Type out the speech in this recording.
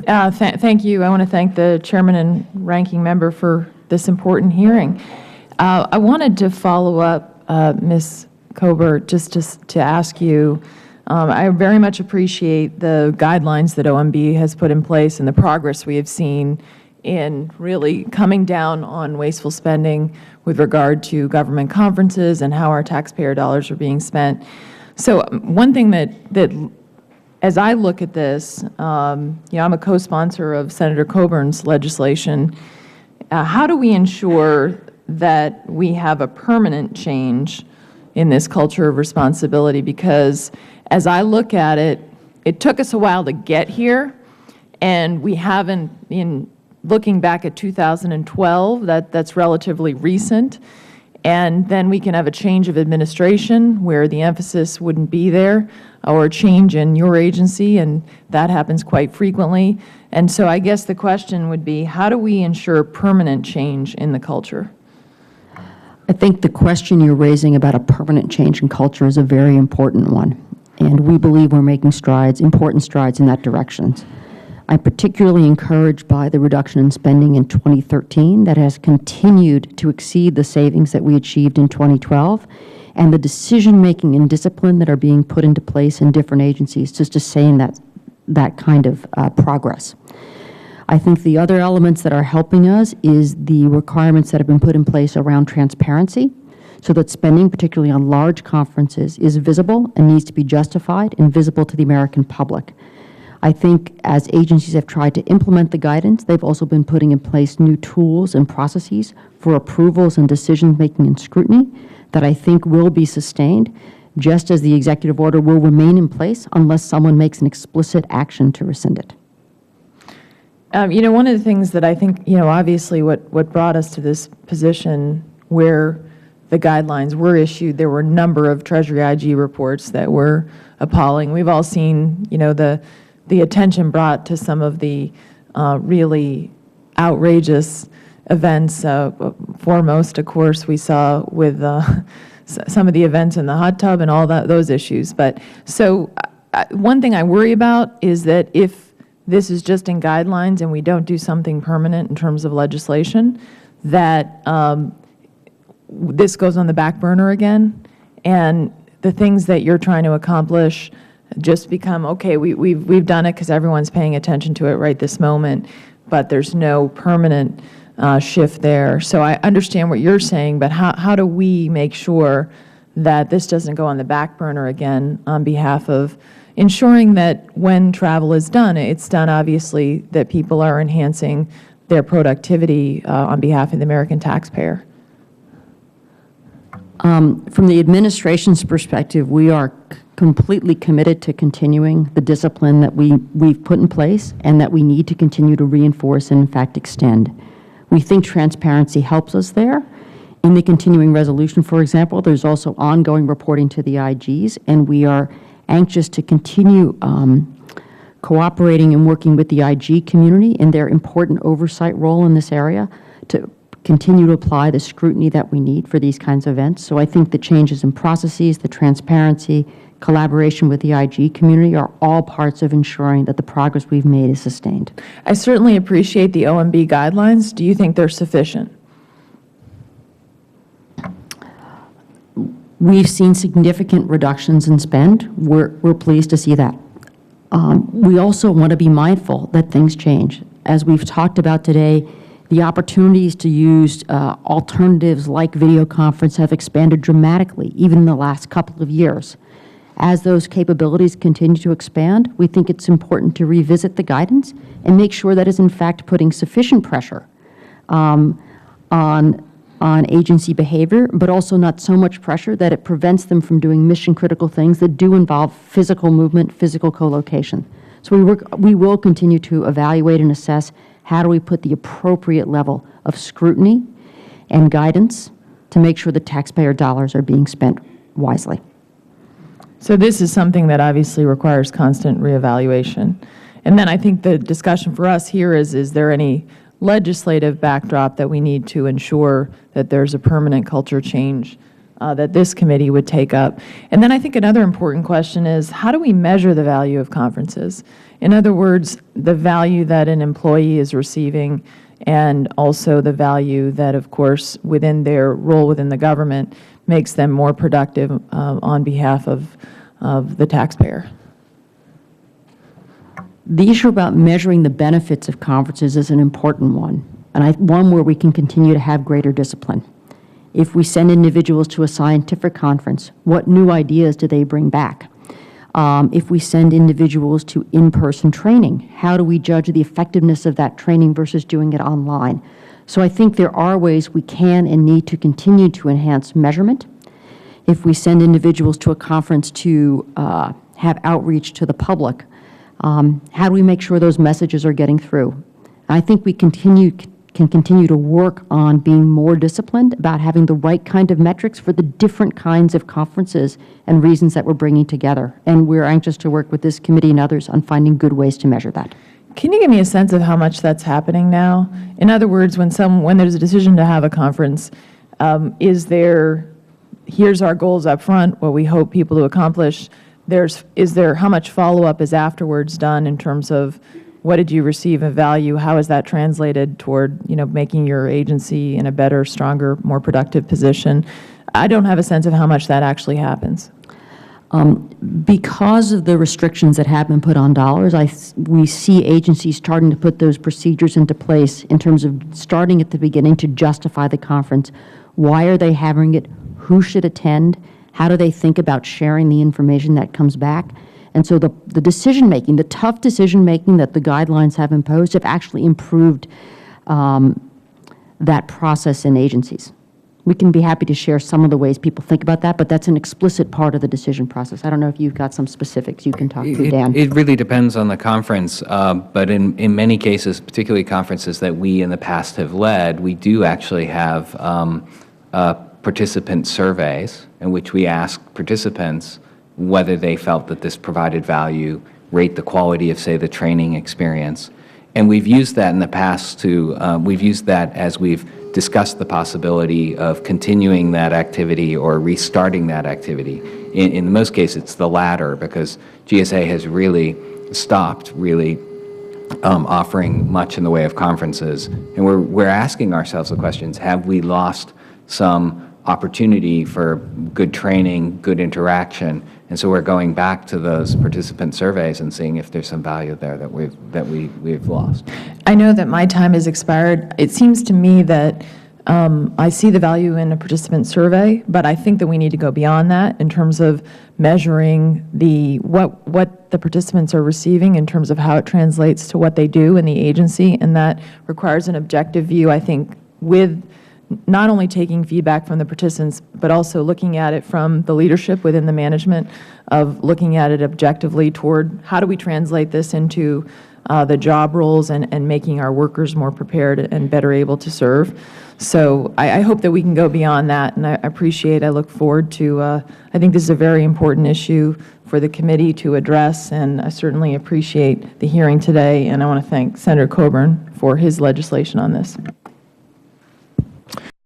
Thank you. I want to thank the chairman and ranking member for this important hearing. I wanted to follow up, Ms. Colbert, just to ask you, I very much appreciate the guidelines that OMB has put in place and the progress we have seen in really coming down on wasteful spending with regard to government conferences and how our taxpayer dollars are being spent. So one thing that as I look at this, I'm a co-sponsor of Senator Coburn's legislation. How do we ensure that we have a permanent change in this culture of responsibility? Because as I look at it, it took us a while to get here, and we haven't, in looking back at 2012, that's relatively recent, and then we can have a change of administration where the emphasis wouldn't be there, or a change in your agency, and that happens quite frequently. And so I guess the question would be, how do we ensure permanent change in the culture? I think the question you're raising about a permanent change in culture is a very important one, and we believe we're making strides, important strides in that direction. I'm particularly encouraged by the reduction in spending in 2013 that has continued to exceed the savings that we achieved in 2012, and the decision-making and discipline that are being put into place in different agencies to sustain that kind of progress. I think the other elements that are helping us is the requirements that have been put in place around transparency, so that spending, particularly on large conferences, is visible and needs to be justified and visible to the American public. I think as agencies have tried to implement the guidance, they've also been putting in place new tools and processes for approvals and decision-making and scrutiny that I think will be sustained, just as the executive order will remain in place unless someone makes an explicit action to rescind it. One of the things that I think, obviously what brought us to this position where the guidelines were issued, there were a number of Treasury IG reports that were appalling. We've all seen, the attention brought to some of the really outrageous events. Foremost, of course, we saw with some of the events in the hot tub and all those issues. But so one thing I worry about is that if this is just in guidelines and we don't do something permanent in terms of legislation, that this goes on the back burner again, and the things that you're trying to accomplish just become, okay, we've done it because everyone's paying attention to it right this moment, but there's no permanent shift there. So I understand what you're saying, but how do we make sure that this doesn't go on the back burner again on behalf of ensuring that when travel is done, it's done obviously that people are enhancing their productivity on behalf of the American taxpayer? From the administration's perspective, we are completely committed to continuing the discipline that we've put in place and that we need to continue to reinforce and, in fact, extend. We think transparency helps us there. In the continuing resolution, for example, there's also ongoing reporting to the IGs, and we are anxious to continue cooperating and working with the IG community in their important oversight role in this area to continue to apply the scrutiny that we need for these kinds of events. So I think the changes in processes, the transparency, collaboration with the IG community are all parts of ensuring that the progress we've made is sustained. I certainly appreciate the OMB guidelines. Do you think they're sufficient? We've seen significant reductions in spend. We're pleased to see that. We also want to be mindful that things change. As we've talked about today, the opportunities to use alternatives like video conference have expanded dramatically, even in the last couple of years. As those capabilities continue to expand, we think it's important to revisit the guidance and make sure that is in fact putting sufficient pressure on agency behavior, but also not so much pressure that it prevents them from doing mission-critical things that do involve physical movement, physical co-location. So we will continue to evaluate and assess how do we put the appropriate level of scrutiny and guidance to make sure the taxpayer dollars are being spent wisely. So this is something that obviously requires constant reevaluation. And then I think the discussion for us here is there any legislative backdrop that we need to ensure that there's a permanent culture change that this committee would take up. And then I think another important question is, how do we measure the value of conferences? In other words, the value that an employee is receiving, and also the value that, of course, within their role within the government makes them more productive on behalf of the taxpayer. The issue about measuring the benefits of conferences is an important one, and one where we can continue to have greater discipline. If we send individuals to a scientific conference, what new ideas do they bring back? If we send individuals to in-person training, how do we judge the effectiveness of that training versus doing it online? So I think there are ways we can and need to continue to enhance measurement. If we send individuals to a conference to have outreach to the public, how do we make sure those messages are getting through? I think we can continue to work on being more disciplined about having the right kind of metrics for the different kinds of conferences and reasons that we're bringing together. And we're anxious to work with this committee and others on finding good ways to measure that. Can you give me a sense of how much that's happening now? In other words, when there's a decision to have a conference, here's our goals up front, what we hope people to accomplish. How much follow-up is afterwards done in terms of what did you receive of value? How is that translated toward, making your agency in a better, stronger, more productive position? I don't have a sense of how much that actually happens. Because of the restrictions that have been put on dollars, we see agencies starting to put those procedures into place in terms of starting at the beginning to justify the conference. Why are they having it? Who should attend? How do they think about sharing the information that comes back? And so the decision-making, the tough decision-making that the guidelines have imposed have actually improved that process in agencies. We can be happy to share some of the ways people think about that, but that's an explicit part of the decision process. I don't know if you've got some specifics you can talk to, Dan. It really depends on the conference, but in many cases, particularly conferences that we in the past have led, we do actually have participant surveys in which we ask participants whether they felt that this provided value, rate the quality of, say, the training experience. And we've used that in the past we've used that as we've discussed the possibility of continuing that activity or restarting that activity. In most cases, it's the latter, because GSA has really stopped offering much in the way of conferences. And we're asking ourselves the questions, have we lost some opportunity for good training, good interaction? And so we're going back to those participant surveys and seeing if there's some value there that we've lost. I know that my time has expired. It seems to me that I see the value in a participant survey, but I think that we need to go beyond that in terms of measuring what the participants are receiving in terms of how it translates to what they do in the agency, and that requires an objective view, I think, with not only taking feedback from the participants, but also looking at it from the leadership within the management, of looking at it objectively toward how do we translate this into the job roles and making our workers more prepared and better able to serve. So I hope that we can go beyond that, and I look forward to, I think this is a very important issue for the committee to address, and I certainly appreciate the hearing today, and I want to thank Senator Coburn for his legislation on this.